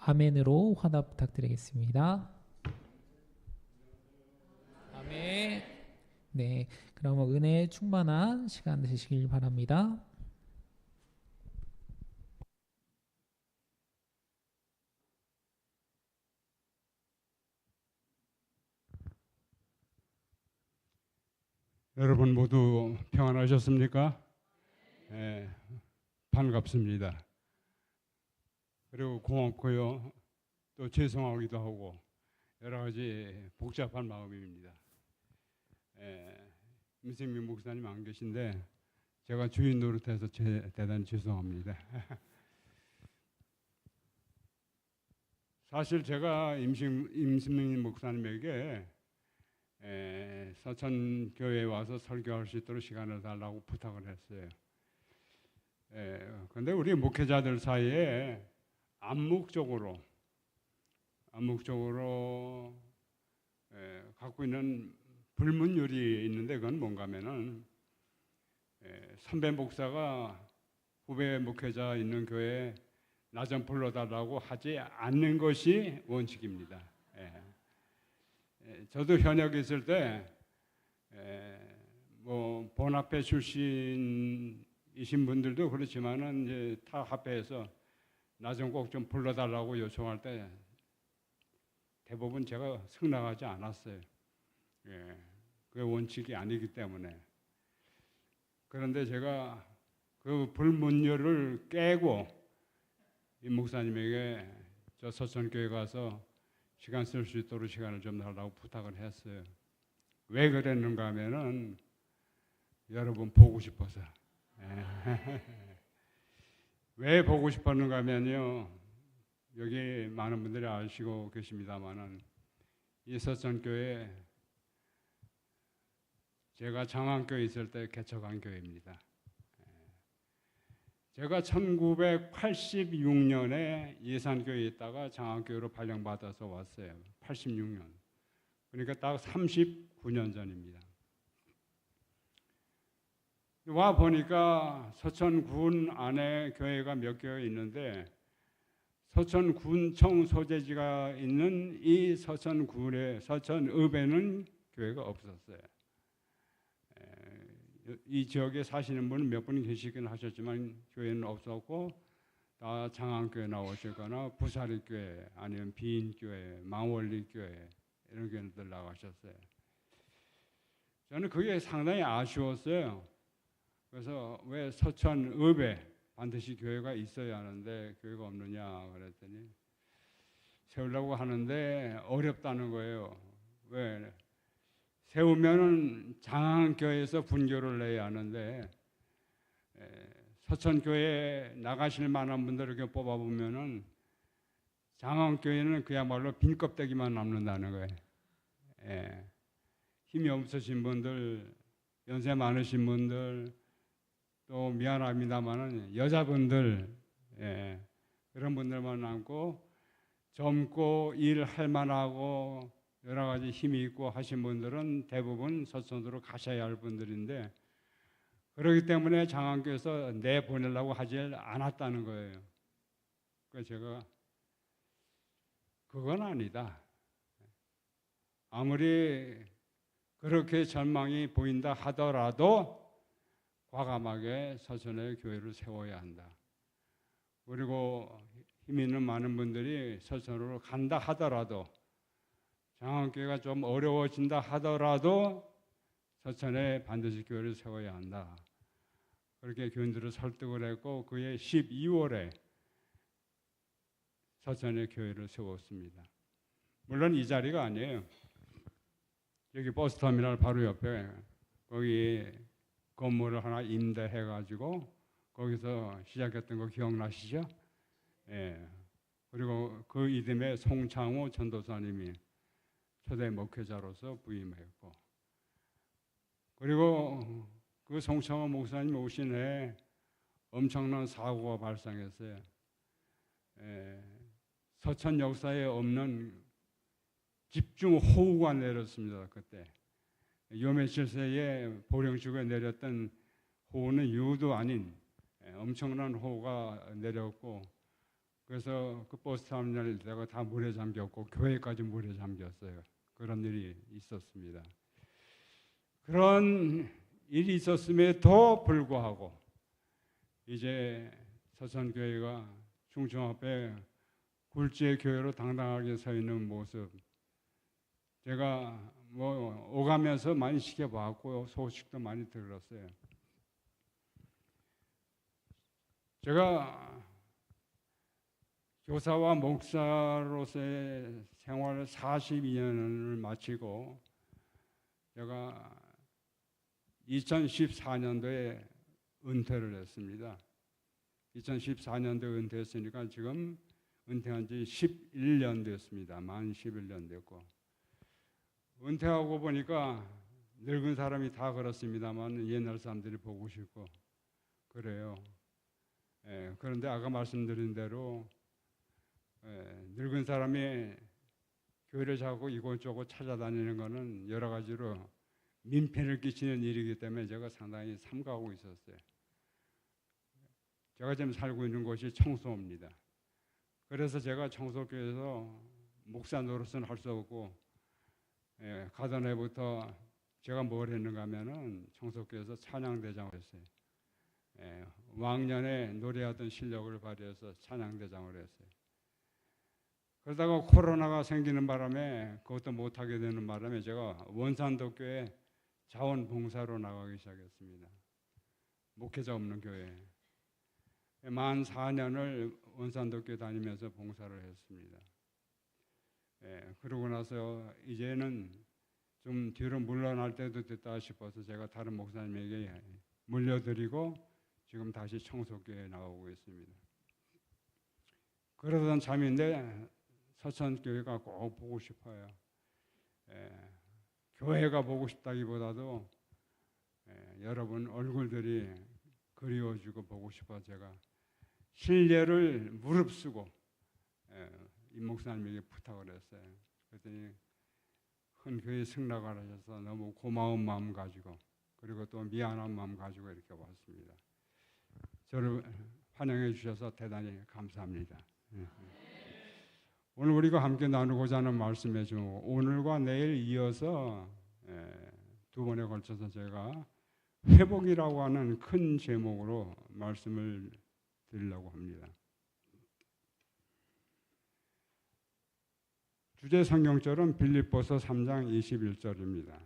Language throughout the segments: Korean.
아멘으로 화답 부탁드리겠습니다. 아멘. 네, 그럼 은혜 충만한 시간 되시길 바랍니다. 여러분 모두 평안하셨습니까? 예, 반갑습니다. 그리고 고맙고요. 또 죄송하기도 하고 여러 가지 복잡한 마음입니다. 임승민 목사님 안 계신데 제가 주인 노릇해서 대단히 죄송합니다. 사실 제가 임승민 목사님에게 서천교회에 와서 설교할 수 있도록 시간을 달라고 부탁을 했어요. 그런데 우리 목회자들 사이에 암묵적으로 갖고 있는 불문율이 있는데 그건 뭔가 하면은 선배 목사가 후배 목회자 있는 교회에 나 좀 불러달라고 하지 않는 것이 원칙입니다. 저도 현역에 있을 때 뭐 본합회 출신이신 분들도 그렇지만은 이제 타 합회에서 나 좀 꼭 좀 불러달라고 요청할 때 대부분 제가 승낙하지 않았어요. 그게 원칙이 아니기 때문에. 그런데 제가 그 불문율을 깨고 이 목사님에게 저 서천교회 가서 시간 쓸 수 있도록 시간을 좀 달라고 부탁을 했어요. 왜 그랬는가 하면은 여러분 보고 싶어서. 왜 보고 싶었는가 하면요. 여기 많은 분들이 아시고 계십니다만은 이 서천교회 제가 장안교에 있을 때 개척한 교회입니다. 제가 1986년에 예산교회에 있다가 장안교회로 발령받아서 왔어요. 86년. 그러니까 딱 39년 전입니다. 와 보니까 서천군 안에 교회가 몇 교회 있는데 서천군청 소재지가 있는 이 서천군의 서천읍에는 교회가 없었어요. 이 지역에 사시는 분은 몇 분 계시긴 하셨지만 교회는 없었고 다 장안교회 나오시거나 부사리교회 아니면 비인교회, 망월리교회 이런 교회들 나가셨어요. 저는 그게 상당히 아쉬웠어요. 그래서 왜 서천읍에 반드시 교회가 있어야 하는데 교회가 없느냐 그랬더니 세우려고 하는데 어렵다는 거예요. 왜? 세우면은 장안교회에서 분교를 내야 하는데 서천교회에 나가실 만한 분들을 이렇게 뽑아보면은 장안교회는 그야말로 빈 껍데기만 남는다는 거예요. 힘이 없으신 분들, 연세 많으신 분들, 또 미안합니다만은 여자분들 그런 분들만 남고 젊고 일할 만하고 여러 가지 힘이 있고 하신 분들은 대부분 서천으로 가셔야 할 분들인데 그렇기 때문에 장안교에서 내보내려고 하지 않았다는 거예요. 그래서 제가 그건 아니다. 아무리 그렇게 전망이 보인다 하더라도 과감하게 서천에 교회를 세워야 한다. 그리고 힘 있는 많은 분들이 서천으로 간다 하더라도 장안교회가 좀 어려워진다 하더라도 서천에 반드시 교회를 세워야 한다. 그렇게 교인들을 설득을 했고 그해 12월에 서천에 교회를 세웠습니다. 물론 이 자리가 아니에요. 여기 버스터미널 바로 옆에 거기 건물을 하나 임대해가지고 거기서 시작했던 거 기억나시죠? 그리고 그 이듬해 송창호 전도사님이 초대 목회자로서 부임했고 그리고 그 송창호 목사님 오신 해에 엄청난 사고가 발생했어요. 서천 역사에 없는 집중 호우가 내렸습니다. 그때 요매실세에 보령주에 내렸던 호우는 유도 아닌 엄청난 호우가 내렸고 그래서 그 버스 터미널 내가 다 물에 잠겼고 교회까지 물에 잠겼어요. 그런 일이 있었습니다. 그런 일이 있었음에도 불구하고 이제 서천교회가 충청 앞에 굴지의 교회로 당당하게 서 있는 모습, 제가 뭐 오가면서 많이 지켜봤고 소식도 많이 들었어요. 제가 교사와 목사로서의 생활을 42년을 마치고 제가 2014년도에 은퇴를 했습니다. 2014년도에 은퇴했으니까 지금 은퇴한 지 11년 됐습니다. 만 11년 됐고, 은퇴하고 보니까 늙은 사람이 다 그렇습니다만 옛날 사람들이 보고 싶고 그래요. 그런데 아까 말씀드린 대로 늙은 사람이 교회를 자고 이곳저곳 찾아다니는 것은 여러 가지로 민폐를 끼치는 일이기 때문에 제가 상당히 삼가하고 있었어요. 제가 지금 살고 있는 곳이 청소입니다. 그래서 제가 청소교회에서 목사 노릇은 할 수 없고 가던 해부터 제가 뭘 했는가 하면은 청소교회에서 찬양대장을 했어요. 왕년에 노래하던 실력을 발휘해서 찬양대장을 했어요. 그러다가 코로나가 생기는 바람에 그것도 못하게 되는 바람에 제가 원산도교회 자원봉사로 나가기 시작했습니다. 목회자 없는 교회. 만 4년을 원산도교회 다니면서 봉사를 했습니다. 그러고 나서 이제는 좀 뒤로 물러날 때도 됐다 싶어서 제가 다른 목사님에게 물려드리고 지금 다시 청소교회에 나오고 있습니다. 그러던 참인데 서천교회가 꼭 보고 싶어요. 교회가 보고 싶다기보다도 여러분 얼굴들이 그리워지고 보고 싶어 제가 신뢰를 무릅쓰고 이 목사님에게 부탁을 했어요. 그랬더니 큰 교회 승낙을 하셔서 너무 고마운 마음 가지고 그리고 또 미안한 마음 가지고 이렇게 왔습니다. 저를 환영해 주셔서 대단히 감사합니다. 오늘 우리가 함께 나누고자 하는 말씀의 제목, 오늘과 내일 이어서 두 번에 걸쳐서 제가 회복이라고 하는 큰 제목으로 말씀을 드리려고 합니다. 주제 성경절은 빌립보서 3장 21절입니다.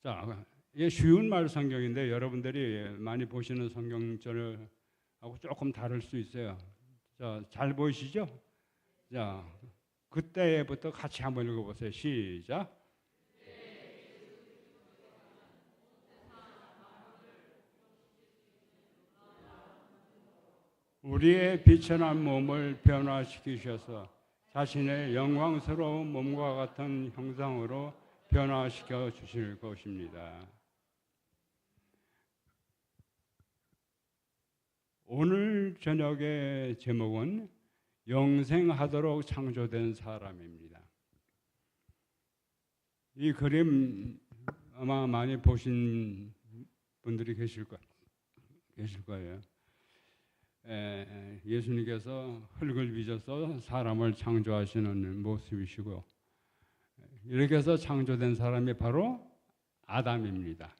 자, 이게 쉬운 말 성경인데 여러분들이 많이 보시는 성경절하고 조금 다를 수 있어요. 자, 잘 보이시죠? 자, 그때부터 같이 한번 읽어보세요. 시작. 우리의 비천한 몸을 변화시키셔서 자신의 영광스러운 몸과 같은 형상으로 변화시켜 주실 것입니다. 오늘 저녁의 제목은 영생하도록 창조된 사람입니다. 이 그림 아마 많이 보신 분들이 계실 거예요. 예수님께서 흙을 빚어서 사람을 창조하시는 모습이시고 이렇게 해서 창조된 사람이 바로 아담입니다.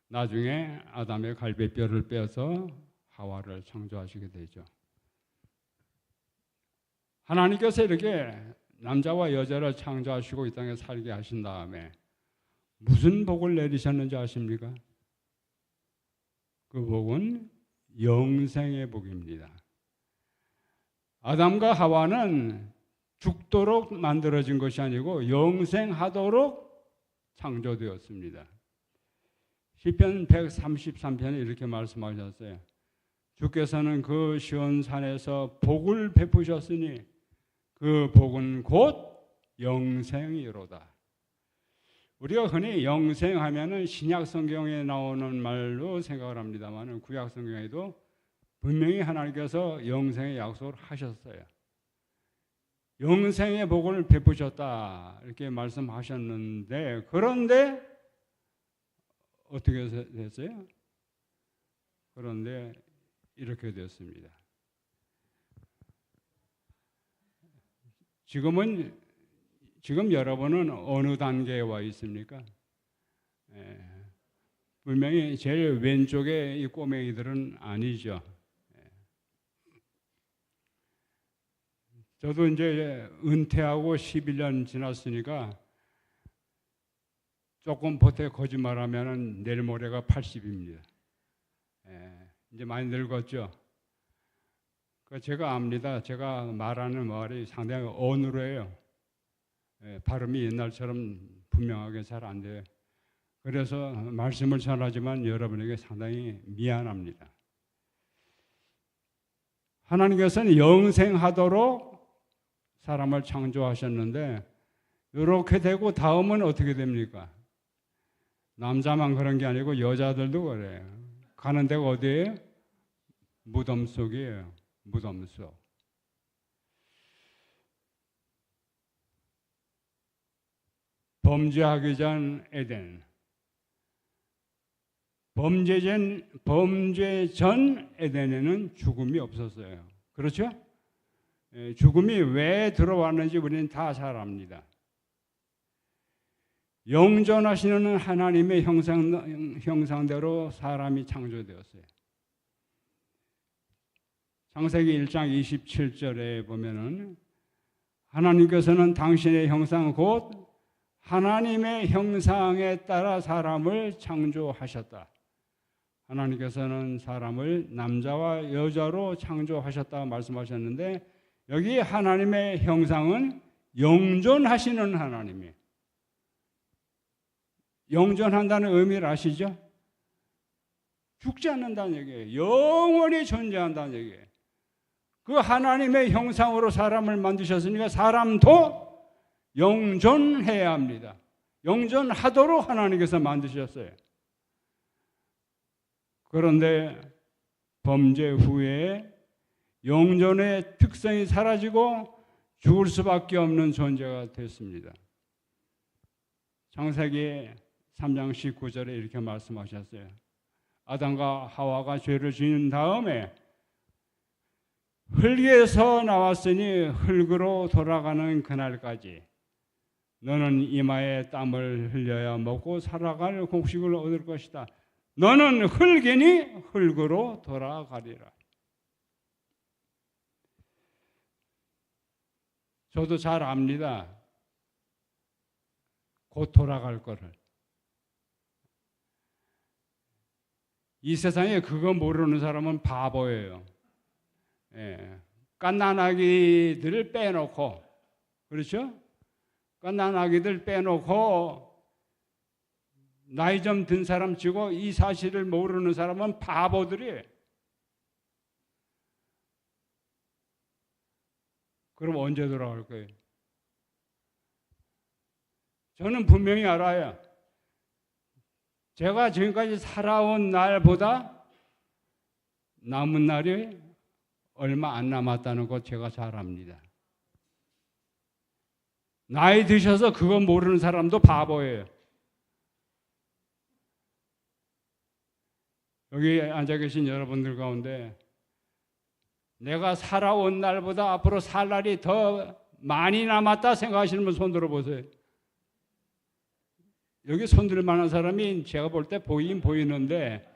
나중에 아담의 갈비뼈를 빼서 하와를 창조하시게 되죠. 하나님께서 이렇게 남자와 여자를 창조하시고 이 땅에 살게 하신 다음에 무슨 복을 내리셨는지 아십니까? 그 복은 영생의 복입니다. 아담과 하와는 죽도록 만들어진 것이 아니고 영생하도록 창조되었습니다. 시편 133편에 이렇게 말씀하셨어요. 주께서는 그 시온산에서 복을 베푸셨으니 그 복은 곧 영생이로다. 우리가 흔히 영생하면은 신약 성경에 나오는 말로 생각을 합니다만 구약 성경에도 분명히 하나님께서 영생의 약속을 하셨어요. 영생의 복을 베푸셨다 이렇게 말씀하셨는데 그런데 어떻게 됐어요? 그런데 이렇게 됐습니다. 지금 여러분은 어느 단계에 와 있습니까? 분명히 제일 왼쪽에 이 꼬맹이들은 아니죠. 저도 이제 은퇴하고 11년 지났으니까 조금 보태 거짓말하면 내일 모레가 80입니다. 이제 많이 늙었죠. 제가 압니다. 제가 말하는 말이 상당히 어눌해요. 발음이 옛날처럼 분명하게 잘 안 돼요. 그래서 말씀을 잘하지만 여러분에게 상당히 미안합니다. 하나님께서는 영생하도록 사람을 창조하셨는데 이렇게 되고 다음은 어떻게 됩니까? 남자만 그런 게 아니고 여자들도 그래요. 가는 데가 어디예요? 무덤 속이에요. 무덤 속. 범죄하기 전 에덴. 범죄 전 에덴에는 죽음이 없었어요. 그렇죠? 죽음이 왜 들어왔는지 우리는 다 잘 압니다. 영존하시는 하나님의 형상대로 사람이 창조되었어요. 창세기 1장 27절에 보면은 하나님께서는 당신의 형상 곧 하나님의 형상에 따라 사람을 창조하셨다. 하나님께서는 사람을 남자와 여자로 창조하셨다고 말씀하셨는데 여기 하나님의 형상은 영존하시는 하나님이에요. 영존한다는 의미를 아시죠? 죽지 않는다는 얘기예요. 영원히 존재한다는 얘기예요. 그 하나님의 형상으로 사람을 만드셨으니까 사람도 영존해야 합니다. 영존하도록 하나님께서 만드셨어요. 그런데 범죄 후에 영존의 특성이 사라지고 죽을 수밖에 없는 존재가 됐습니다. 창세기 3장 19절에 이렇게 말씀하셨어요. 아담과 하와가 죄를 지은 다음에 흙에서 나왔으니 흙으로 돌아가는 그날까지 너는 이마에 땀을 흘려야 먹고 살아갈 곡식을 얻을 것이다. 너는 흙이니 흙으로 돌아가리라. 저도 잘 압니다. 곧 돌아갈 거를. 이 세상에 그거 모르는 사람은 바보예요. 갓난아기들을 빼놓고, 그렇죠? 갓난아기들 빼놓고 나이 좀 든 사람 치고 이 사실을 모르는 사람은 바보들이에요. 그럼 언제 돌아갈 거예요? 저는 분명히 알아요. 제가 지금까지 살아온 날보다 남은 날이 얼마 안 남았다는 것 제가 잘 압니다. 나이 드셔서 그거 모르는 사람도 바보예요. 여기 앉아 계신 여러분들 가운데 내가 살아온 날보다 앞으로 살 날이 더 많이 남았다 생각하시는 분 손 들어보세요. 여기 손 들 만한 사람이 제가 볼 때 보이긴 보이는데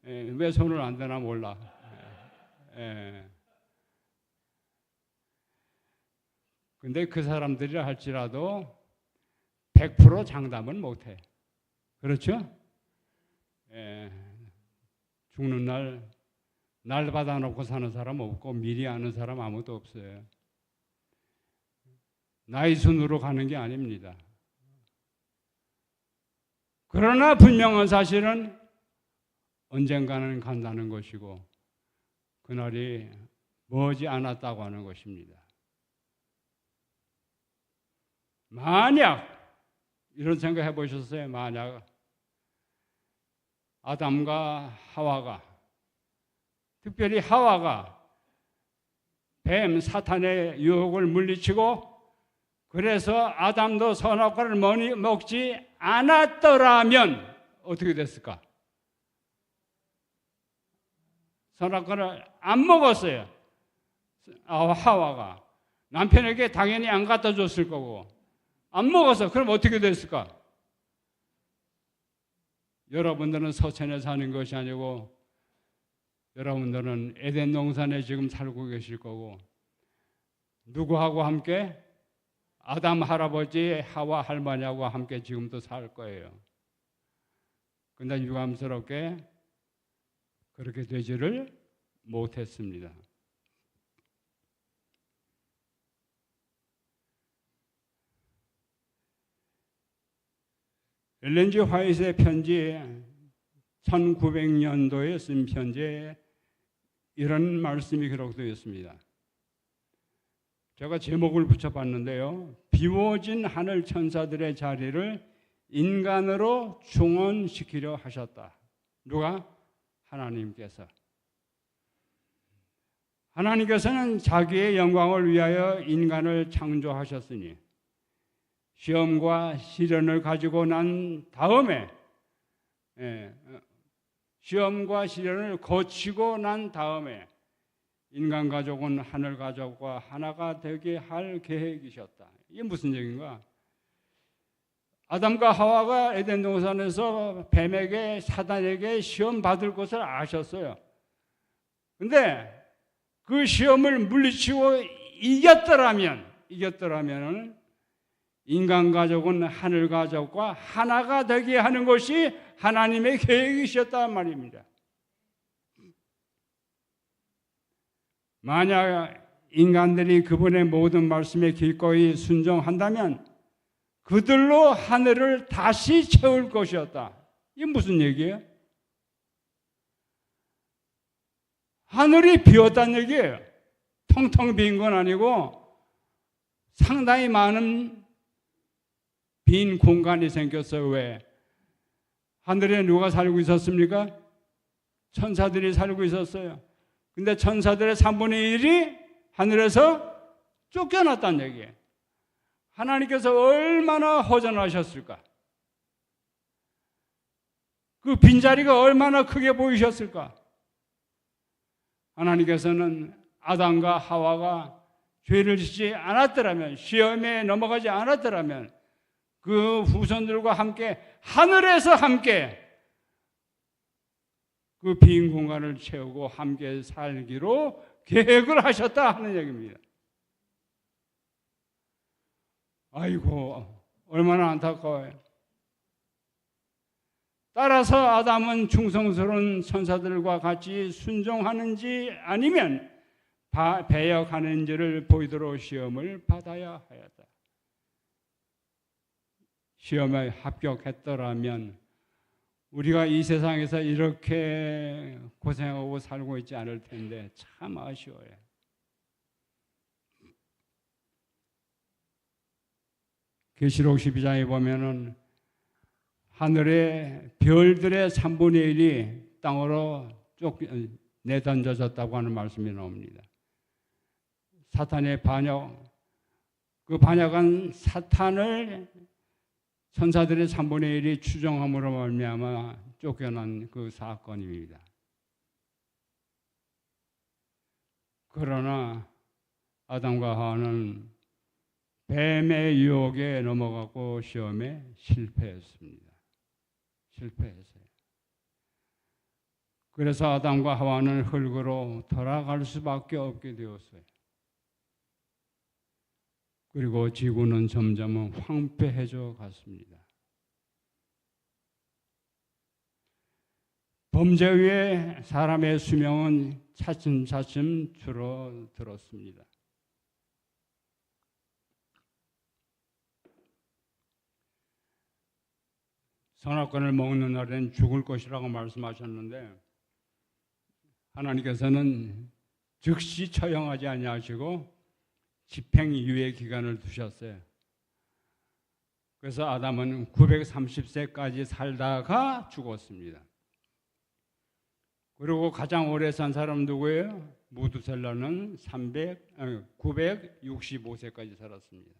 왜 손을 안 드나 몰라. 근데 그 사람들이라 할지라도 100% 장담은 못해. 그렇죠? 죽는 날 받아놓고 사는 사람 없고 미리 아는 사람 아무도 없어요. 나이 순으로 가는 게 아닙니다. 그러나 분명한 사실은 언젠가는 간다는 것이고 그날이 머지 않았다고 하는 것입니다. 만약 이런 생각 해보셨어요? 만약 아담과 하와가, 특별히 하와가 뱀 사탄의 유혹을 물리치고 그래서 아담도 선악과를 먹지 않았더라면 어떻게 됐을까? 선악과를 안 먹었어요. 하와가 남편에게 당연히 안 갖다 줬을 거고 안 먹어서 그럼 어떻게 됐을까? 여러분들은 서천에 사는 것이 아니고 여러분들은 에덴 동산에 지금 살고 계실 거고 누구하고 함께? 아담 할아버지, 하와 할머니하고 함께 지금도 살 거예요. 근데 유감스럽게 그렇게 되지를 못했습니다. 엘렌 G 화이트의 편지 1900년도에 쓴 편지에 이런 말씀이 기록되어 있습니다. 제가 제목을 붙여봤는데요. 비워진 하늘 천사들의 자리를 인간으로 중원시키려 하셨다. 누가? 하나님께서. 하나님께서는 자기의 영광을 위하여 인간을 창조하셨으니 시험과 시련을 가지고 난 다음에 시험과 시련을 거치고 난 다음에 인간 가족은 하늘 가족과 하나가 되게 할 계획이셨다. 이게 무슨 얘기인가? 아담과 하와가 에덴 동산에서 뱀에게 사단에게 시험 받을 것을 아셨어요. 근데 그 시험을 물리치고 이겼더라면 인간 가족은 하늘 가족과 하나가 되게 하는 것이 하나님의 계획이셨단 말입니다. 만약 인간들이 그분의 모든 말씀에 기꺼이 순종한다면 그들로 하늘을 다시 채울 것이었다. 이게 무슨 얘기예요? 하늘이 비었다는 얘기예요. 텅텅 빈 건 아니고 상당히 많은 빈 공간이 생겼어요. 왜? 하늘에 누가 살고 있었습니까? 천사들이 살고 있었어요. 근데 천사들의 3분의 1이 하늘에서 쫓겨났다는 얘기예요. 하나님께서 얼마나 허전하셨을까? 그 빈자리가 얼마나 크게 보이셨을까? 하나님께서는 아담과 하와가 죄를 짓지 않았더라면, 시험에 넘어가지 않았더라면 그 후손들과 함께 하늘에서 함께 그 빈 공간을 채우고 함께 살기로 계획을 하셨다 하는 얘기입니다. 아이고, 얼마나 안타까워요. 따라서 아담은 충성스러운 천사들과 같이 순종하는지 아니면 배역하는지를 보이도록 시험을 받아야 하였다. 시험에 합격했더라면 우리가 이 세상에서 이렇게 고생하고 살고 있지 않을 텐데 참 아쉬워요. 계시록 12장에 보면은 하늘의 별들의 3분의 1이 땅으로 내던져졌다고 하는 말씀이 나옵니다. 사탄의 반역, 그 반역한 사탄을 천사들의 3분의 1이 추종함으로 말미암아 쫓겨난 그 사건입니다. 그러나 아담과 하와는 뱀의 유혹에 넘어가고 시험에 실패했습니다. 실패했어요. 그래서 아담과 하와는 흙으로 돌아갈 수밖에 없게 되었어요. 그리고 지구는 점점 황폐해져 갔습니다. 범죄 위에 사람의 수명은 차츰차츰 줄어들었습니다. 선악과를 먹는 날에는 죽을 것이라고 말씀하셨는데 하나님께서는 즉시 처형하지 아니하시고 집행유예 기간을 두셨어요. 그래서 아담은 930세까지 살다가 죽었습니다. 그리고 가장 오래 산 사람 누구예요? 무두셀라는 965세까지 살았습니다.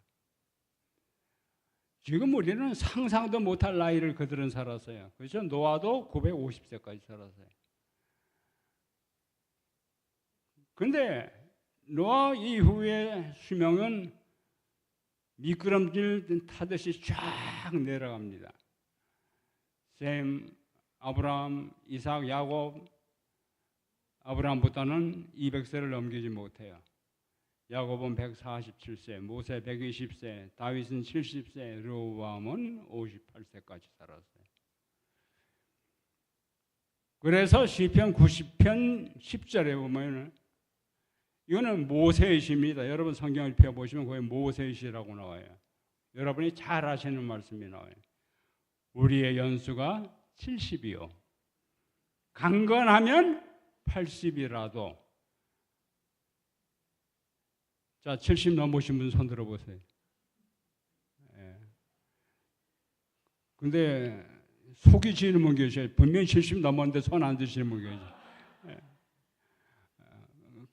지금 우리는 상상도 못할 나이를 그들은 살았어요. 그렇죠? 노아도 950세까지 살았어요. 근데 노아 이후의 수명은 미끄럼질 타듯이 쫙 내려갑니다. 셈, 아브라함, 이삭, 야곱, 아브라함보다는 200세를 넘기지 못해요. 야곱은 147세, 모세 120세, 다윗은 70세, 르호보암은 58세까지 살았어요. 그래서 시편 90편 10절에 보면 이거는 모세의 시입니다. 여러분 성경을 펴보시면 거기 모세의 시라고 나와요. 여러분이 잘 아시는 말씀이 나와요. 우리의 연수가 70이요. 강건하면 80이라도. 자, 70 넘으신 분 손 들어보세요. 근데 속이 지는 분 계셔요. 분명히 70 넘었는데 손 안 드시는 분 계셔요.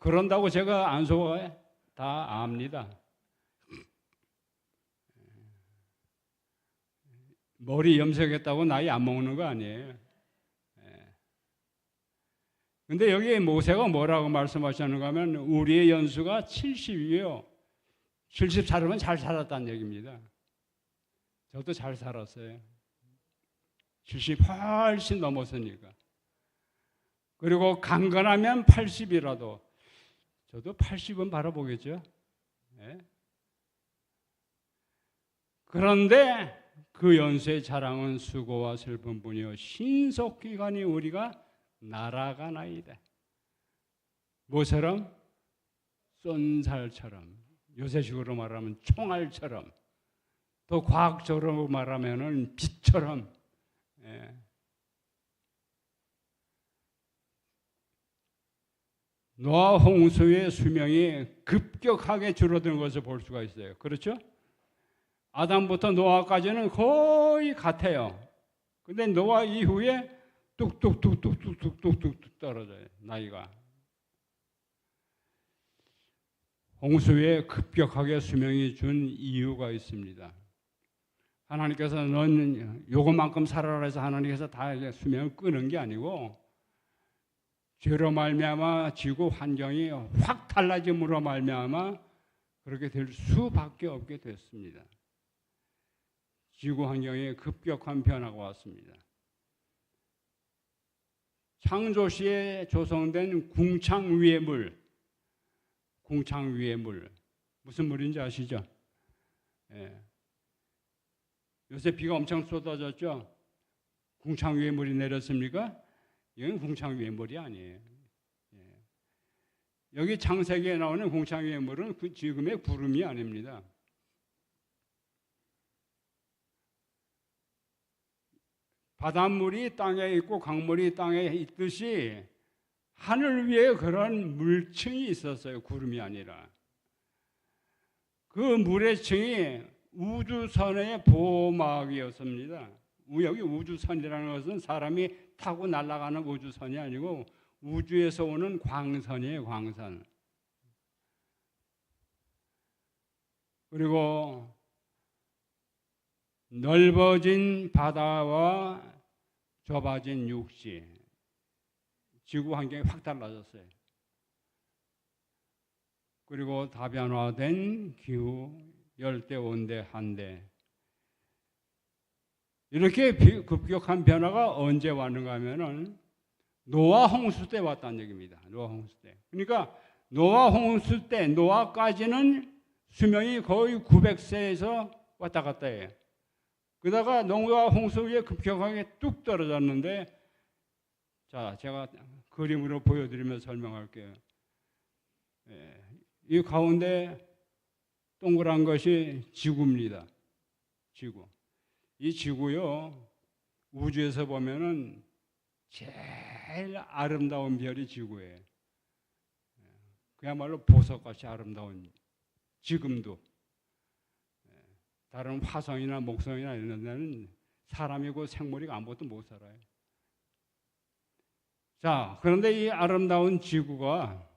그런다고 제가 안 속아요? 다 압니다. 머리 염색했다고 나이 안 먹는 거 아니에요. 근데 여기 모세가 뭐라고 말씀하셨는가 하면 우리의 연수가 70이에요. 70 살으면 잘 살았다는 얘기입니다. 저도 잘 살았어요. 70 훨씬 넘었으니까. 그리고 강건하면 80이라도 저도 80은 바라보겠죠. 네. 그런데 그 연수의 자랑은 수고와 슬픈 뿐이요 신속기간이 우리가 날아가나이다. 뭐처럼? 쏜살처럼, 요새식으로 말하면 총알처럼, 또 과학적으로 말하면 빛처럼. 예. 노아 홍수의 수명이 급격하게 줄어드는 것을 볼 수가 있어요. 그렇죠? 아담부터 노아까지는 거의 같아요. 근데 노아 이후에 뚝뚝뚝뚝뚝뚝뚝뚝 떨어져요. 나이가. 홍수에 급격하게 수명이 준 이유가 있습니다. 하나님께서 넌 요것만큼 살아라 해서 하나님께서 다 수명을 끄는 게 아니고 죄로 말미암아 지구 환경이 확 달라짐으로 말미암아 그렇게 될 수밖에 없게 됐습니다. 지구 환경에 급격한 변화가 왔습니다. 창조 시에 조성된 궁창 위의 물, 궁창 위의 물 무슨 물인지 아시죠? 예. 요새 비가 엄청 쏟아졌죠? 궁창 위의 물이 내렸습니까? 이건 궁창 위의 물이 아니에요. 예. 여기 창세기에 나오는 궁창 위의 물은 그 지금의 구름이 아닙니다. 바닷물이 땅에 있고 강물이 땅에 있듯이 하늘 위에 그런 물층이 있었어요. 구름이 아니라. 그 물의 층이 우주선의 보호막이었습니다. 여기 우주선이라는 것은 사람이 타고 날아가는 우주선이 아니고 우주에서 오는 광선이에요. 광선. 그리고 넓어진 바다와 좁아진 육지, 지구 환경이 확 달라졌어요. 그리고 다변화된 기후, 열대, 온대, 한대. 이렇게 급격한 변화가 언제 왔는가 하면은 노아 홍수 때 왔다는 얘기입니다. 노아 홍수 때. 그러니까 노아 홍수 때, 노아까지는 수명이 거의 900세에서 왔다 갔다 해요. 그러다가 노아 홍수 위에 급격하게 뚝 떨어졌는데, 자, 제가 그림으로 보여드리면서 설명할게요. 이 가운데 동그란 것이 지구입니다. 지구. 이 지구요, 우주에서 보면은 제일 아름다운 별이 지구예요. 그야말로 보석같이 아름다운, 지금도. 다른 화성이나 목성이나 이런 데는 사람이고 생물이 아무것도 못 살아요. 자, 그런데 이 아름다운 지구가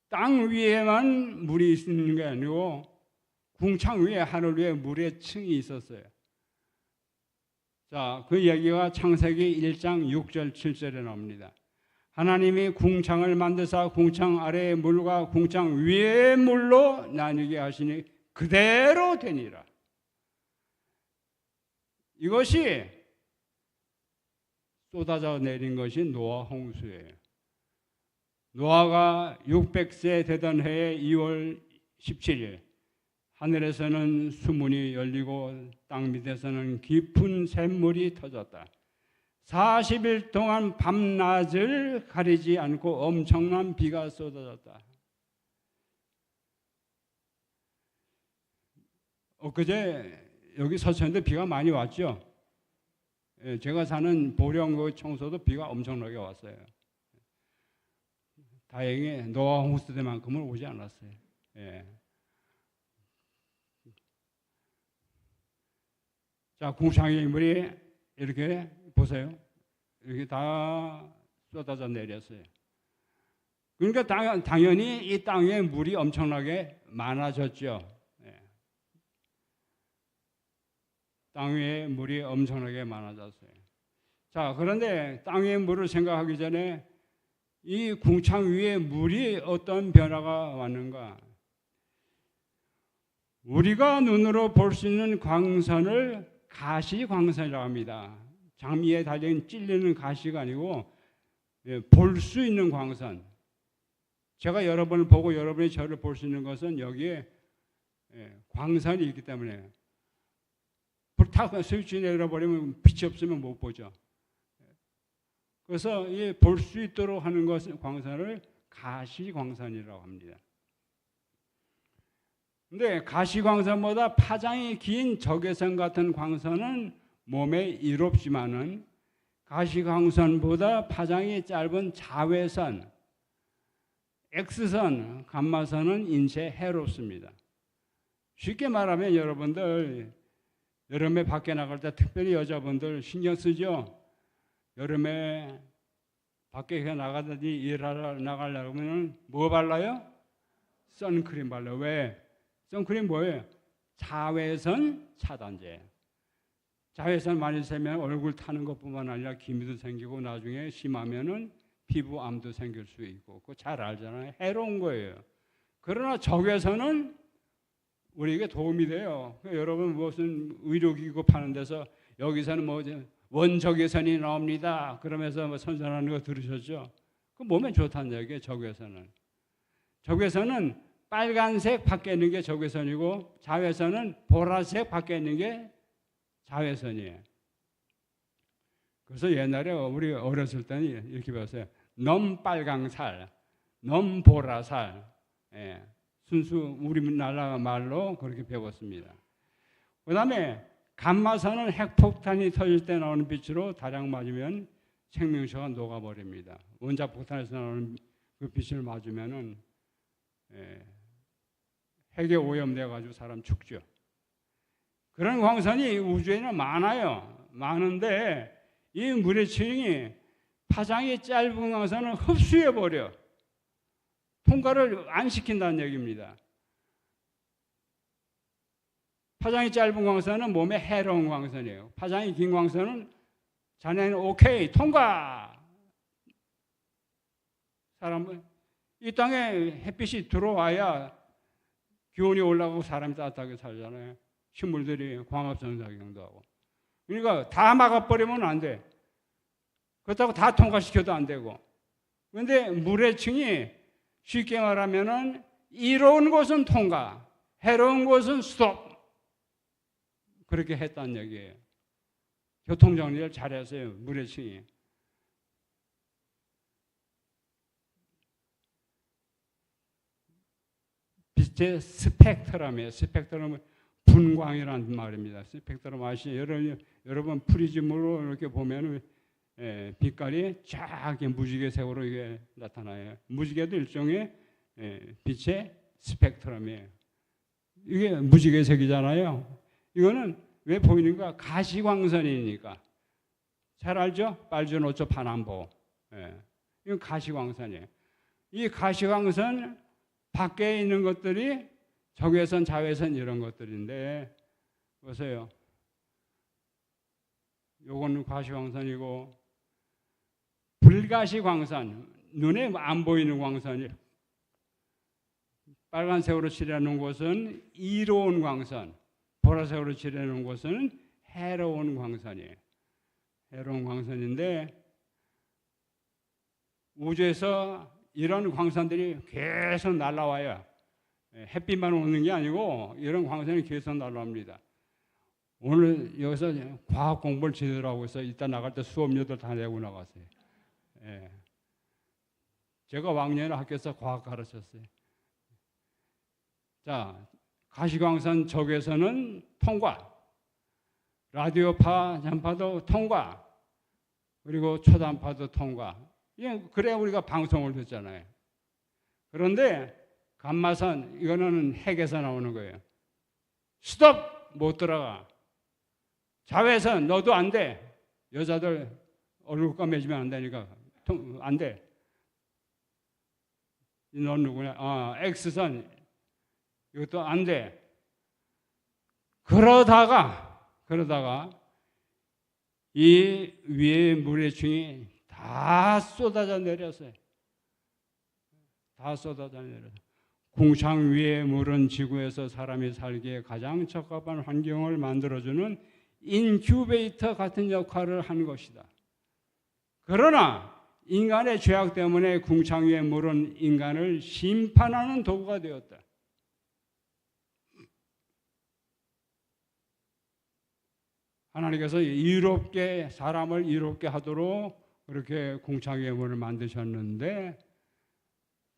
땅 위에만 물이 있는 게 아니고 궁창 위에, 하늘 위에 물의 층이 있었어요. 자, 그 얘기가 창세기 1장 6절 7절에 나옵니다. 하나님이 궁창을 만드사 궁창 아래의 물과 궁창 위의 물로 나뉘게 하시니 그대로 되니라. 이것이 쏟아져 내린 것이 노아 홍수예요. 노아가 600세 되던 해의 2월 17일 하늘에서는 수문이 열리고 땅 밑에서는 깊은 샘물이 터졌다. 40일 동안 밤낮을 가리지 않고 엄청난 비가 쏟아졌다. 엊그제 여기 서천에도 비가 많이 왔죠. 제가 사는 보령 청소도 비가 엄청나게 왔어요. 다행히 노아 홍수 때만큼은 오지 않았어요. 예. 자, 궁창의 물이 이렇게 보세요. 이렇게 다 쏟아져 내렸어요. 그러니까 당연히 이 땅에 물이 엄청나게 많아졌죠. 예. 땅 위에 물이 엄청나게 많아졌어요. 자, 그런데 땅 위에 물을 생각하기 전에 이 궁창 위에 물이 어떤 변화가 왔는가? 우리가 눈으로 볼 수 있는 광선을 가시광선이라고 합니다. 장미에 달린 찔리는 가시가 아니고 볼 수 있는 광선. 제가 여러분을 보고 여러분이 저를 볼 수 있는 것은 여기에 광선이 있기 때문에 불 탁 스위치 내려버리면 빛이 없으면 못 보죠. 그래서 볼 수 있도록 하는 것은 광선을 가시광선이라고 합니다. 근데 가시광선보다 파장이 긴 적외선 같은 광선은 몸에 이롭지만은 가시광선보다 파장이 짧은 자외선, X선, 감마선은 인체에 해롭습니다. 쉽게 말하면 여러분들 여름에 밖에 나갈 때 특별히 여자분들 신경 쓰죠? 여름에 밖에 나가든지 일하러 나가려면 뭐 발라요? 선크림 발라요. 왜? 선크림 뭐예요? 자외선 차단제. 자외선 많이 쐬면 얼굴 타는 것뿐만 아니라 기미도 생기고 나중에 심하면은 피부암도 생길 수 있고 그거 잘 알잖아요. 해로운 거예요. 그러나 적외선은 우리에게 도움이 돼요. 여러분 무슨 의료기구 파는 데서 여기서는 뭐 원적외선이 나옵니다. 그러면서 뭐 선전하는 거 들으셨죠? 그 몸에 좋다는 얘기예요. 적외선은. 적외선은 빨간색 밖에 있는 게 적외선이고 자외선은 보라색 밖에 있는 게 자외선이에요. 그래서 옛날에 우리 어렸을 때는 이렇게 배웠어요. 넘빨강살, 넘보라살. 예, 순수 우리나라 말로 그렇게 배웠습니다. 그 다음에 감마선은 핵폭탄이 터질 때 나오는 빛으로 다량 맞으면 생명체가 녹아버립니다. 원자폭탄에서 나오는 그 빛을 맞으면은 핵에 오염돼가지고 사람 죽죠. 그런 광선이 우주에는 많아요. 많은데 이 물의 층이 파장이 짧은 광선을 흡수해버려. 통과를 안 시킨다는 얘기입니다. 파장이 짧은 광선은 몸에 해로운 광선이에요. 파장이 긴 광선은 자네는 오케이, 통과! 사람은 이 땅에 햇빛이 들어와야 기온이 올라가고 사람이 따뜻하게 살잖아요. 식물들이 광합성작용도 하고. 그러니까 다 막아버리면 안 돼. 그렇다고 다 통과시켜도 안 되고. 그런데 물의 층이 쉽게 말하면은 이로운 곳은 통과, 해로운 곳은 스톱. 그렇게 했다는 얘기예요. 교통정리를 잘했어요. 물의 층이. 빛의 스펙트럼이에요. 스펙트럼은 분광이라는 말입니다. 스펙트럼 아시죠? 여러분 프리즘으로 이렇게 보면 빛깔이 쫙 무지개색으로 이게 나타나요. 무지개도 일종의 빛의 스펙트럼이에요. 이게 무지개색이잖아요. 이거는 왜 보이는가? 가시광선이니까. 잘 알죠? 빨주노초 파남보. 이건 가시광선이에요. 이 가시광선 밖에 있는 것들이 적외선, 자외선 이런 것들인데 보세요. 요거는 가시광선이고 불가시 광선, 눈에 안 보이는 광선이 빨간색으로 칠해놓은 곳은 이로운 광선, 보라색으로 칠해놓은 곳은 해로운 광선이에요. 해로운 광선인데 우주에서 이런 광선들이 계속 날아와요. 햇빛만 오는 게 아니고 이런 광선이 계속 날아옵니다. 오늘 여기서 과학 공부를 제대로 하고 있어요. 이따 나갈 때 수업료도 다 내고 나갔어요. 예. 제가 왕년에 학교에서 과학 가르쳤어요. 자, 가시광선 적외선은 통과, 라디오파 전파도 통과, 그리고 초단파도 통과. 그래야 우리가 방송을 듣잖아요. 그런데 감마선, 이거는 핵에서 나오는 거예요. 스톱! 못 들어가. 자외선 너도 안 돼. 여자들 얼굴 까매지면 안 되니까 안 돼. 넌 누구냐? X선 이것도 안 돼. 그러다가 이 위에 모래층이 다 쏟아져 내렸어요. 다 쏟아져 내렸어요. 궁창 위에 물은 지구에서 사람이 살기에 가장 적합한 환경을 만들어주는 인큐베이터 같은 역할을 한 것이다. 그러나 인간의 죄악 때문에 궁창 위의 물은 인간을 심판하는 도구가 되었다. 하나님께서 사람을 이롭게 하도록 그렇게 궁창 위의 물을 만드셨는데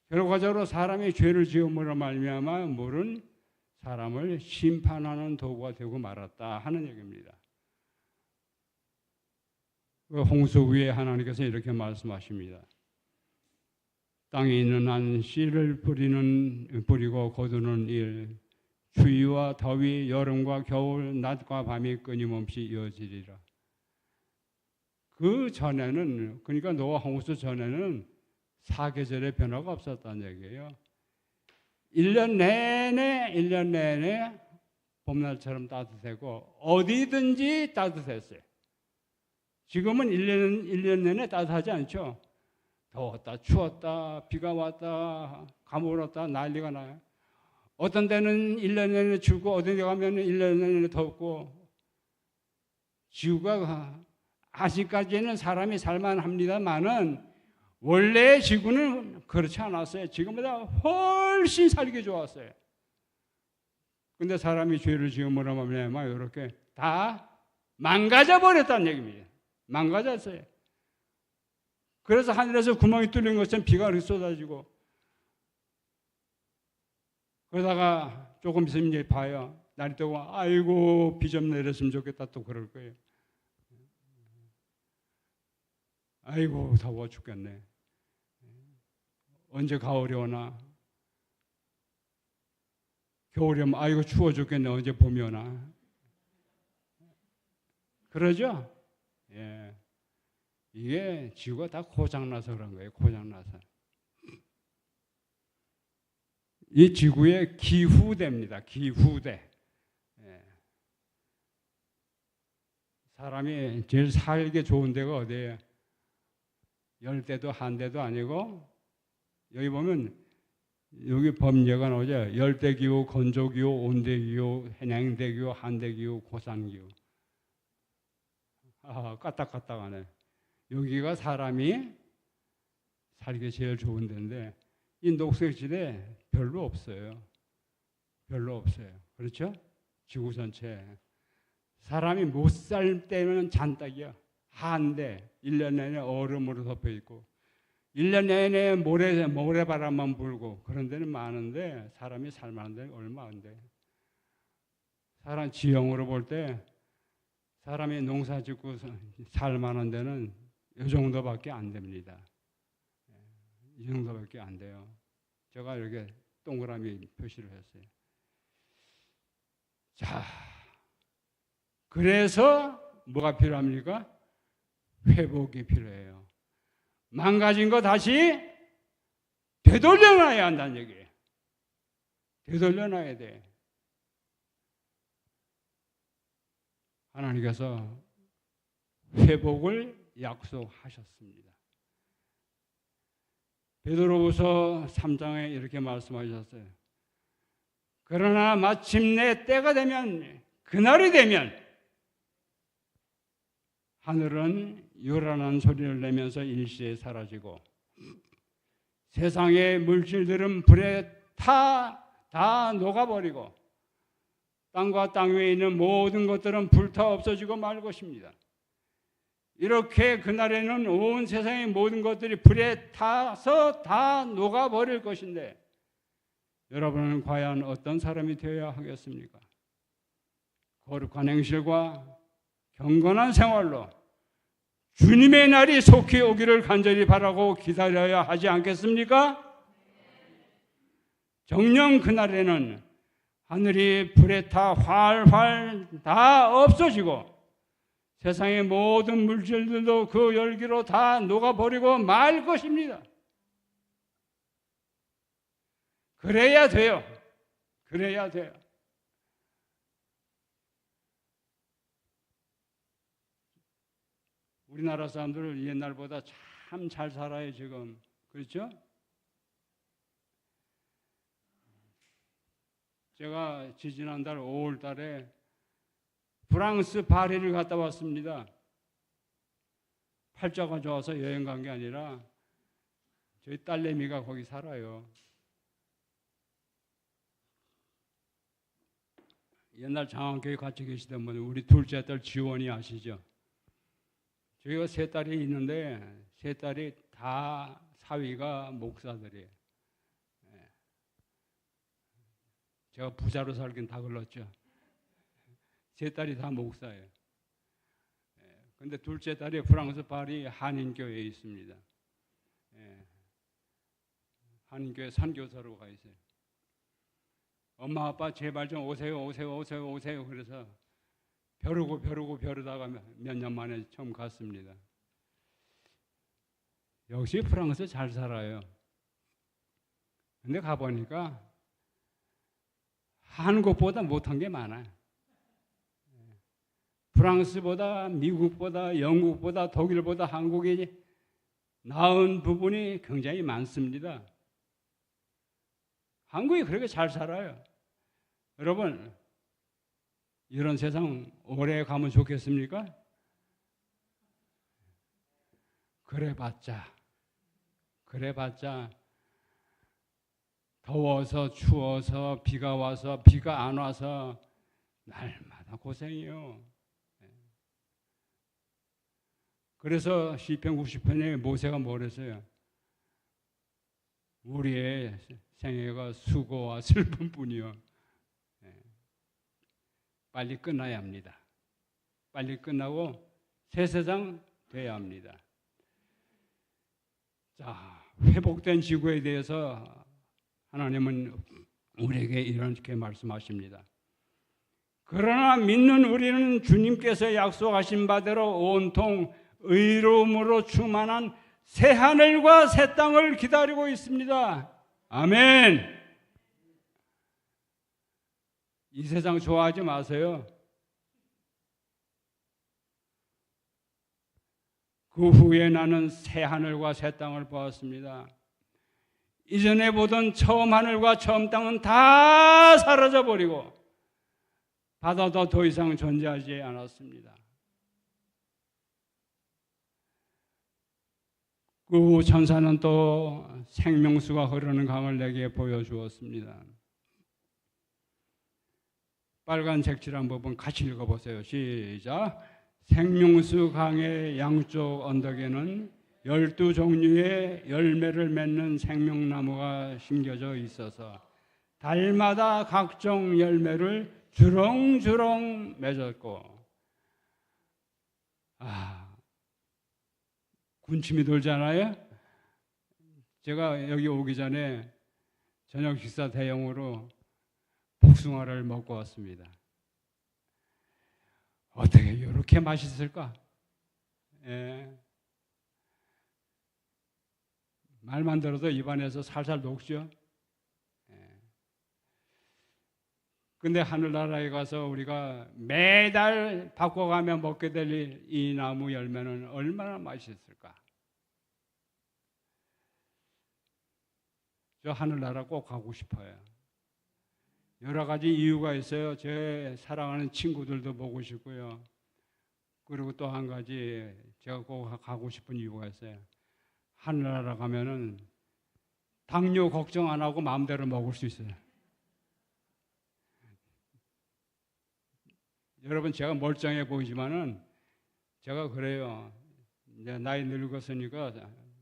결과적으로 사람이 죄를 지음으로 말미암아 물은 사람을 심판하는 도구가 되고 말았다 하는 얘기입니다. 홍수 위에 하나님께서 이렇게 말씀하십니다. 땅에 있는 한 씨를 뿌리고 거두는 일, 추위와 더위, 여름과 겨울, 낮과 밤이 끊임없이 이어지리라. 그 전에는, 그러니까 노아 홍수 전에는 사계절의 변화가 없었다는 얘기예요. 1년 내내 봄날처럼 따뜻하고 어디든지 따뜻했어요. 지금은 1년 내내 따뜻하지 않죠. 더웠다, 추웠다, 비가 왔다, 가물었다, 난리가 나요. 어떤 데는 1년 내내 춥고 어떤 데 가면 1년 내내 덥고 지구가 아직까지는 사람이 살만합니다만은 원래 지구는 그렇지 않았어요. 지금보다 훨씬 살기 좋았어요. 근데 사람이 죄를 지음으로 말미암아 이렇게 다 망가져 버렸다는 얘기입니다. 망가졌어요. 그래서 하늘에서 구멍이 뚫린 것처럼 비가 이렇게 쏟아지고 그러다가 조금 있으면 이제 봐요. 날이 뜨고 아이고 비 좀 내렸으면 좋겠다 또 그럴 거예요. 아이고 더워 죽겠네. 언제 가을이 오나. 겨울이 오면 아이고 추워 죽겠네. 언제 봄이 오나. 그러죠? 예. 이게 지구가 다 고장나서 그런 거예요. 고장나서. 이 지구의 기후대입니다. 기후대. 예. 사람이 제일 살기 좋은 데가 어디예요? 열대도 한대도 아니고 여기 보면 여기 범죄가 나오죠. 열대기후, 건조기후, 온대기후, 해양대기후, 한대기후, 고산기후. 까딱까딱하네. 여기가 사람이 살기 제일 좋은 데인데 이 녹색지대 별로 없어요. 별로 없어요. 그렇죠? 지구 전체. 사람이 못 살 때는 잔뜩이야. 한데 1년 내내 얼음으로 덮여 있고 1년 내내 모래바람만 불고 그런 데는 많은데 사람이 살만한 데는 얼마 안 돼. 사람 지형으로 볼 때 사람이 농사 짓고 살만한 데는 이 정도밖에 안 됩니다. 이 정도밖에 안 돼요. 제가 이렇게 동그라미 표시를 했어요. 자, 그래서 뭐가 필요합니까? 회복이 필요해요. 망가진 거 다시 되돌려놔야 한다는 얘기예요. 되돌려놔야 돼. 하나님께서 회복을 약속하셨습니다. 베드로후서 3장에 이렇게 말씀하셨어요. 그러나 마침내 때가 되면, 그날이 되면 하늘은 요란한 소리를 내면서 일시에 사라지고 세상의 물질들은 불에 다 녹아버리고 땅과 땅 위에 있는 모든 것들은 불타 없어지고 말 것입니다. 이렇게 그날에는 온 세상의 모든 것들이 불에 타서 다 녹아버릴 것인데 여러분은 과연 어떤 사람이 되어야 하겠습니까? 거룩한 행실과 경건한 생활로 주님의 날이 속히 오기를 간절히 바라고 기다려야 하지 않겠습니까? 정녕 그날에는 하늘이 불에 타 활활 다 없어지고 세상의 모든 물질들도 그 열기로 다 녹아버리고 말 것입니다. 그래야 돼요. 그래야 돼요. 우리나라 사람들 옛날보다 참 잘 살아요, 지금. 그렇죠? 제가 지지난달 5월 달에 프랑스 파리를 갔다 왔습니다. 팔자가 좋아서 여행 간 게 아니라 저희 딸내미가 거기 살아요. 옛날 장안교회 같이 계시던 분, 우리 둘째 딸 지원이 아시죠? 저희가 세 딸이 있는데 세 딸이 다 사위가 목사들이에요. 제가 부자로 살긴 다 글렀죠. 세 딸이 다 목사예요. 근데 둘째 딸이 프랑스 파리 한인교회에 있습니다. 한인교회 선교사로 가 있어요. 엄마 아빠 제발 좀 오세요. 그래서 벼르다가 몇 년 만에 처음 갔습니다. 역시 프랑스 잘 살아요. 근데 가보니까 한국보다 못한 게 많아요. 프랑스보다, 미국보다, 영국보다, 독일보다 한국이 나은 부분이 굉장히 많습니다. 한국이 그렇게 잘 살아요. 여러분, 이런 세상 오래 가면 좋겠습니까? 그래봤자 더워서 추워서 비가 와서 비가 안 와서 날마다 고생이요. 그래서 시편 90편에 모세가 뭐랬어요? 우리의 생애가 수고와 슬픔뿐이요. 빨리 끝나야 합니다. 빨리 끝나고 새 세상 돼야 합니다. 자, 회복된 지구에 대해서 하나님은 우리에게 이렇게 말씀하십니다. 그러나 믿는 우리는 주님께서 약속하신 바대로 온통 의로움으로 충만한 새 하늘과 새 땅을 기다리고 있습니다. 아멘. 이 세상 좋아하지 마세요. 그 후에 나는 새 하늘과 새 땅을 보았습니다. 이전에 보던 처음 하늘과 처음 땅은 다 사라져버리고 바다도 더 이상 존재하지 않았습니다. 그 후 천사는 또 생명수가 흐르는 강을 내게 보여주었습니다. 빨간 색칠한 부분 같이 읽어보세요. 시작. 생명수 강의 양쪽 언덕에는 12종류의 열매를 맺는 생명나무가 심겨져 있어서 달마다 각종 열매를 주렁주렁 맺었고, 군침이 돌잖아요. 제가 여기 오기 전에 저녁 식사 대용으로 복숭아를 먹고 왔습니다. 어떻게 이렇게 맛있을까? 말만 들어도 입안에서 살살 녹죠. 근데 하늘나라에 가서 우리가 매달 바꿔가며 먹게 될 이 나무 열매는 얼마나 맛있을까? 저 하늘나라 꼭 가고 싶어요. 여러 가지 이유가 있어요. 제 사랑하는 친구들도 보고 싶고요. 그리고 또 한 가지 제가 꼭 가고 싶은 이유가 있어요. 하늘나라 가면은 당뇨 걱정 안 하고 마음대로 먹을 수 있어요. 여러분, 제가 멀쩡해 보이지만은 제가 그래요. 이제 나이 늙었으니까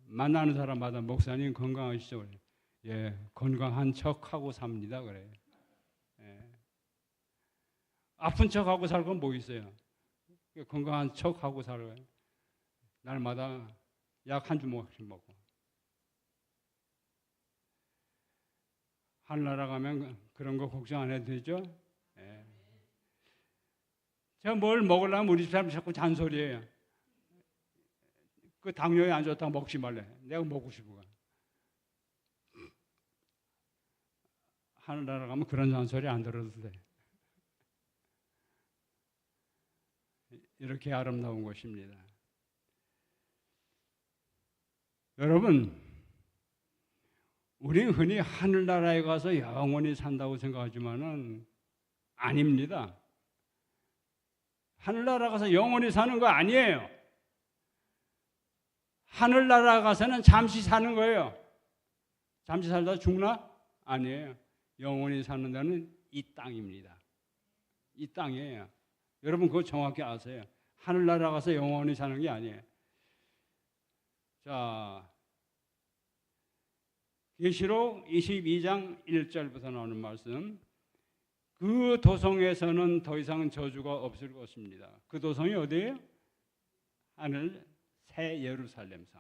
만나는 사람마다 목사님 건강하시죠? 그래요. 예, 건강한 척하고 삽니다. 그래요. 예. 아픈 척하고 살고 뭐 있어요? 건강한 척하고 살아요. 날마다 약 한 주먹씩 먹고. 하늘나라 가면 그런 거 걱정 안 해도 되죠? 예. 제가 뭘 먹으려면 우리 집 사람 자꾸 잔소리해요. 그 당뇨에 안 좋다고 먹지 말래. 내가 먹고 싶어. 하늘나라 가면 그런 잔소리 안 들어도 돼. 이렇게 아름다운 곳입니다. 여러분, 우리는 흔히 하늘나라에 가서 영원히 산다고 생각하지만은 아닙니다. 하늘나라 가서 영원히 사는 거 아니에요. 하늘나라 가서는 잠시 사는 거예요. 잠시 살다 죽나? 아니에요. 영원히 사는 데는 이 땅입니다. 이 땅이에요. 여러분 그거 정확히 아세요. 하늘나라 가서 영원히 사는 게 아니에요. 자, 계시록 22장 1절부터 나오는 말씀. 그 도성에서는 더 이상 저주가 없을 것입니다. 그 도성이 어디예요? 하늘 새 예루살렘성.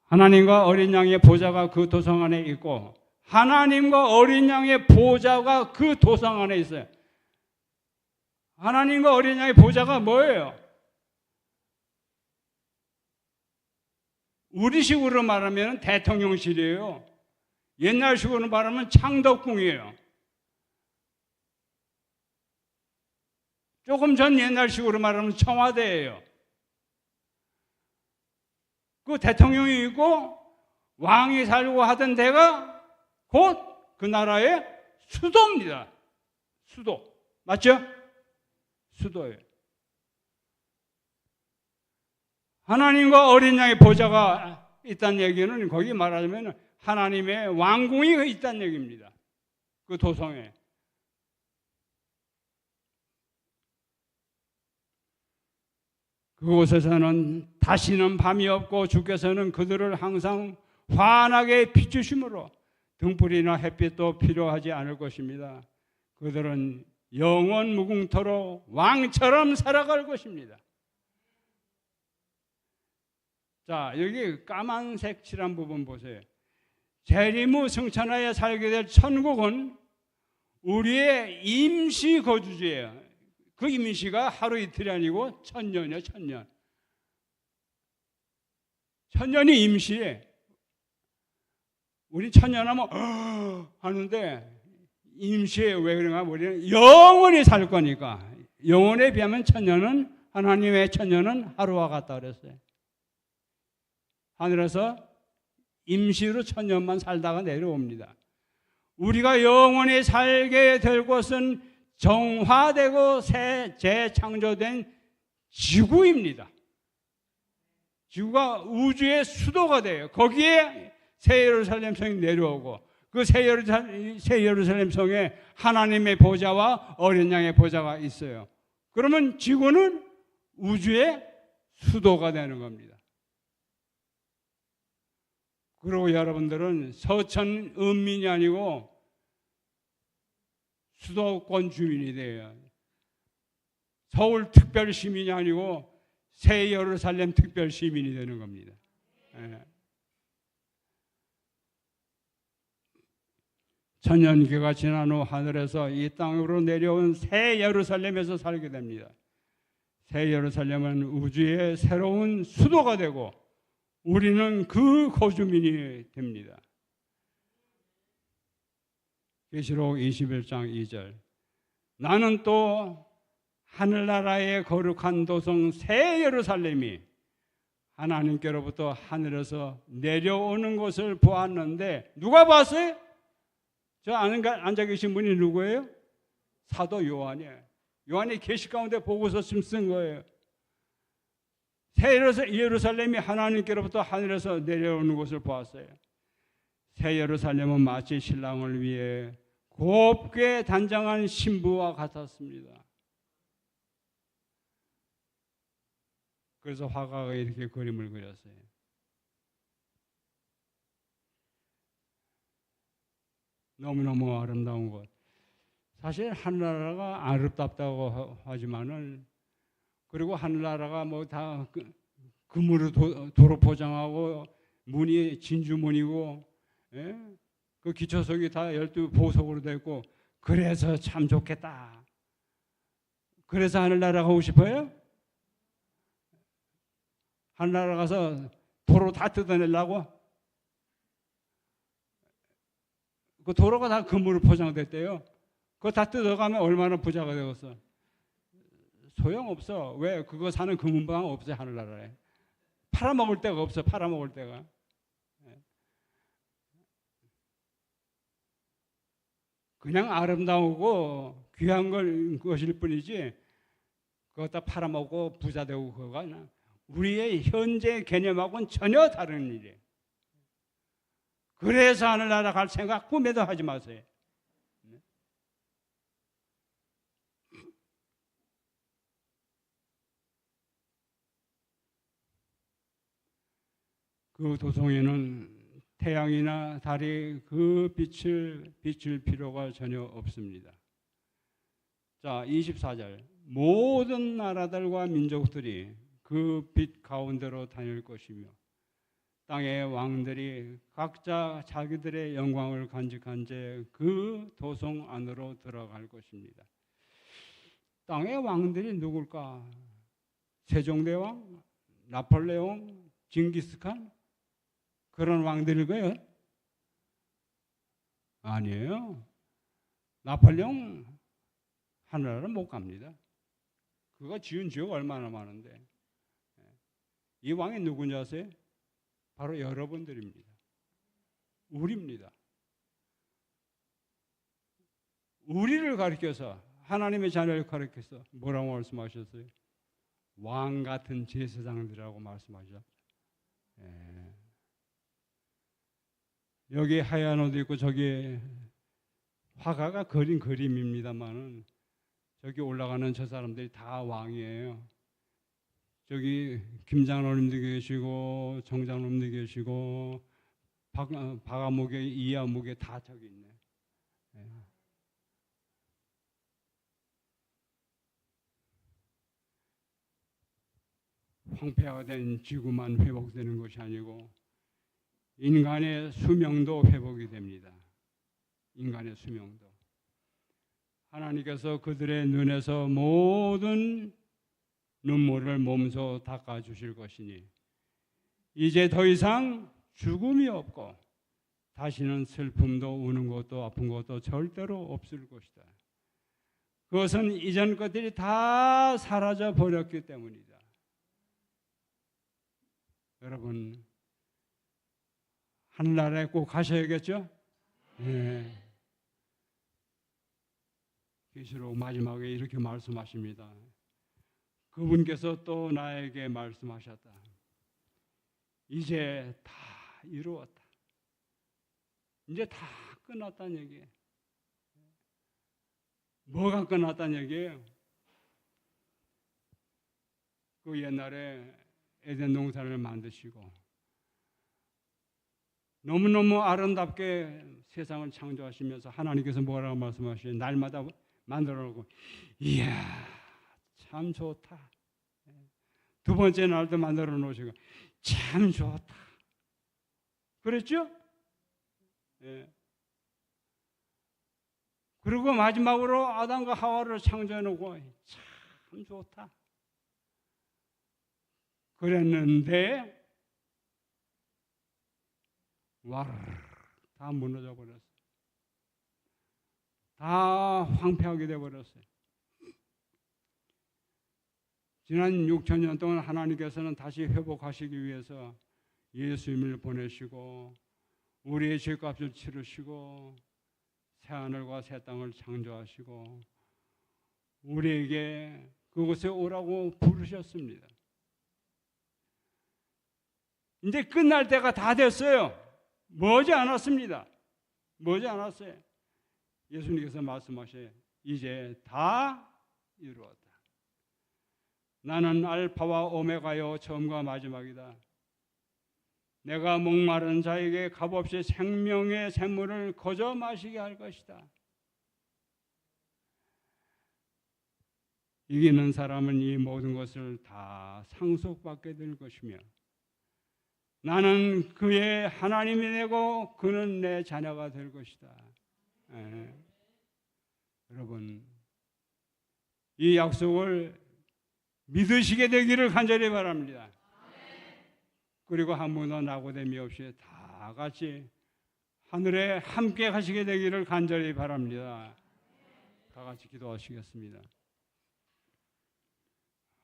하나님과 어린 양의 보좌가 그 도성 안에 있고 하나님과 어린 양의 보좌가 그 도성 안에 있어요. 하나님과 어린 양의 보좌가 뭐예요? 우리식으로 말하면 대통령실이에요. 옛날식으로 말하면 창덕궁이에요. 조금 전 옛날식으로 말하면 청와대예요. 그 대통령이 있고 왕이 살고 하던 데가 곧 그 나라의 수도입니다. 수도. 맞죠? 수도예요. 하나님과 어린 양의 보좌가 있다는 얘기는 거기 말하자면 하나님의 왕궁이 있다는 얘기입니다. 그 도성에. 그곳에서는 다시는 밤이 없고 주께서는 그들을 항상 환하게 비추심으로 등불이나 햇빛도 필요하지 않을 것입니다. 그들은 영원 무궁토록 왕처럼 살아갈 것입니다. 자, 여기 까만색 칠한 부분 보세요. 재림후 승천하에 살게 될 천국은 우리의 임시 거주지예요. 그 임시가 하루 이틀이 아니고 천년이에요. 천년. 천년이 임시에. 우리 천년하면 하는데 임시에 왜 그런가? 우리는 영원히 살 거니까. 영원에 비하면 천년은 하나님의 천년은 하루와 같다 그랬어요. 하늘에서 임시로 천년만 살다가 내려옵니다. 우리가 영원히 살게 될 곳은 정화되고 새 재창조된 지구입니다. 지구가 우주의 수도가 돼요. 거기에 새 예루살렘 성이 내려오고 그 새 예루살렘 성에 하나님의 보좌와 어린 양의 보좌가 있어요. 그러면 지구는 우주의 수도가 되는 겁니다. 그리고 여러분들은 서천 은민이 아니고 수도권 주민이 돼요. 서울 특별 시민이 아니고 새 예루살렘 특별 시민이 되는 겁니다. 예. 천년기가 지난 후 하늘에서 이 땅으로 내려온 새 예루살렘에서 살게 됩니다. 새 예루살렘은 우주의 새로운 수도가 되고 우리는 그 거주민이 됩니다. 계시록 21장 2절. 나는 또 하늘나라의 거룩한 도성 새 예루살렘이 하나님께로부터 하늘에서 내려오는 것을 보았는데 누가 봤어요? 저 앉아 계신 분이 누구예요? 사도 요한이에요. 요한이 계시 가운데 보고서 지금 쓴 거예요. 새 예루살렘이 하나님께로부터 하늘에서 내려오는 것을 보았어요. 새 예루살렘은 마치 신랑을 위해 곱게 단장한 신부와 같았습니다. 그래서 화가가 이렇게 그림을 그렸어요. 너무너무 아름다운 것. 사실 하늘나라가 아름답다고 하지만은, 그리고 하늘나라가 뭐 다 금으로 도로 포장하고 문이 진주문이고, 예? 그 기초석이 다 12보석으로 되고, 그래서 참 좋겠다. 그래서 하늘나라 가고 싶어요? 하늘나라 가서 도로 다 뜯어내려고? 그 도로가 다 금으로 포장됐대요. 그거 다 뜯어가면 얼마나 부자가 되겠어? 소용없어. 왜? 그거 사는 금은방 없어요, 하늘나라에. 팔아먹을 데가 없어, 팔아먹을 데가. 그냥 아름다우고 귀한 것일 뿐이지, 그거 다 팔아먹고 부자 되고 그거가 우리의 현재 개념하고는 전혀 다른 일이에요. 그래서 하늘나라 갈 생각 꿈에도 하지 마세요. 그 도성에는 태양이나 달이 그 빛을 비출 필요가 전혀 없습니다. 자, 24절. 모든 나라들과 민족들이 그 빛 가운데로 다닐 것이며 땅의 왕들이 각자 자기들의 영광을 간직한 채 그 도성 안으로 들어갈 것입니다. 땅의 왕들이 누굴까? 세종대왕, 나폴레옹, 징기스칸? 그런 왕들일 거예요? 아니에요. 나폴레옹 하늘나라는 못 갑니다. 그거 지은 지역 얼마나 많은데. 이 왕이 누군지 아세요? 바로 여러분들입니다. 우리입니다. 우리를 가리켜서, 하나님의 자녀를 가리켜서 뭐라고 말씀하셨어요? 왕 같은 제사장들이라고 말씀하셨죠. 여기 하얀 옷 입고 저기 화가가 그린 그림입니다만은 저기 올라가는 저 사람들이 다 왕이에요. 저기 김장로님도 계시고 정장로님도 계시고 박아목에 이하목에 다 저기 있네. 황폐화가 된 지구만 회복되는 것이 아니고 인간의 수명도 회복이 됩니다. 인간의 수명도. 하나님께서 그들의 눈에서 모든 눈물을 몸소 닦아주실 것이니 이제 더 이상 죽음이 없고 다시는 슬픔도 우는 것도 아픈 것도 절대로 없을 것이다. 그것은 이전 것들이 다 사라져 버렸기 때문이다. 여러분, 하늘나라에 꼭 가셔야겠죠? 네. 계시록 마지막에 이렇게 말씀하십니다. 그분께서 또 나에게 말씀하셨다. 이제 다 이루었다. 이제 다 끝났다는 얘기예요. 뭐가 끝났다는 얘기예요? 그 옛날에 에덴 동산을 만드시고 너무너무 아름답게 세상을 창조하시면서 하나님께서 뭐라고 말씀하시죠? 날마다 만들어 놓고 이야 참 좋다. 두 번째 날도 만들어 놓으시고 참 좋다. 그랬죠? 예. 그리고 마지막으로 아담과 하와를 창조해 놓고 참 좋다. 그랬는데 다 무너져 버렸어요. 다 황폐하게 돼 버렸어요. 지난 6,000년 동안 하나님께서는 다시 회복하시기 위해서 예수님을 보내시고 우리의 죄값을 치르시고 새하늘과 새 땅을 창조하시고 우리에게 그곳에 오라고 부르셨습니다. 이제 끝날 때가 다 됐어요. 머지 않았습니다. 머지 않았어요. 예수님께서 말씀하셔요. 이제 다 이루었다. 나는 알파와 오메가요 처음과 마지막이다. 내가 목마른 자에게 값없이 생명의 샘물을 거저 마시게 할 것이다. 이기는 사람은 이 모든 것을 다 상속받게 될 것이며 나는 그의 하나님이 되고 그는 내 자녀가 될 것이다. 여러분, 이 약속을 믿으시게 되기를 간절히 바랍니다. 그리고 한 분도 낙오됨이 없이 다 같이 하늘에 함께 가시게 되기를 간절히 바랍니다. 다 같이 기도하시겠습니다.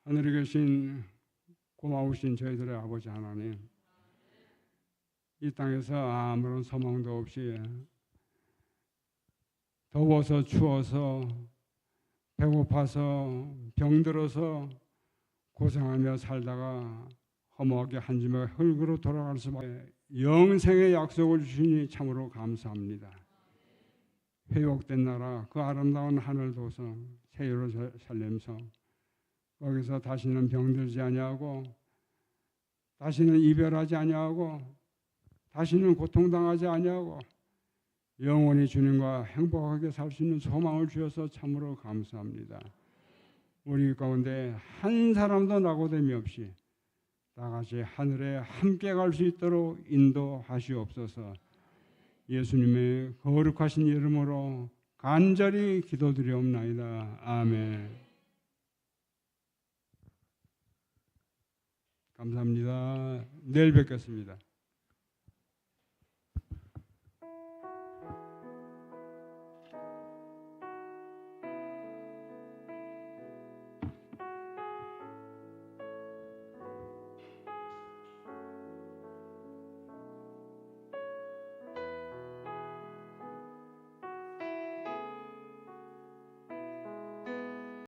하늘에 계신 고마우신 저희들의 아버지 하나님, 이 땅에서 아무런 소망도 없이 더워서 추워서 배고파서 병들어서 고생하며 살다가 허무하게 한 줌의 흙으로 돌아갈 수밖에 영생의 약속을 주시니 참으로 감사합니다. 회복된 나라 그 아름다운 하늘 도성 새 예루살렘성 거기서 다시는 병들지 아니하고 다시는 이별하지 아니하고 다시는 고통당하지 아니하고 영원히 주님과 행복하게 살 수 있는 소망을 주셔서 참으로 감사합니다. 우리 가운데 한 사람도 낙오됨이 없이 다 같이 하늘에 함께 갈 수 있도록 인도하시옵소서. 예수님의 거룩하신 이름으로 간절히 기도드리옵나이다. 아멘. 감사합니다. 내일 뵙겠습니다.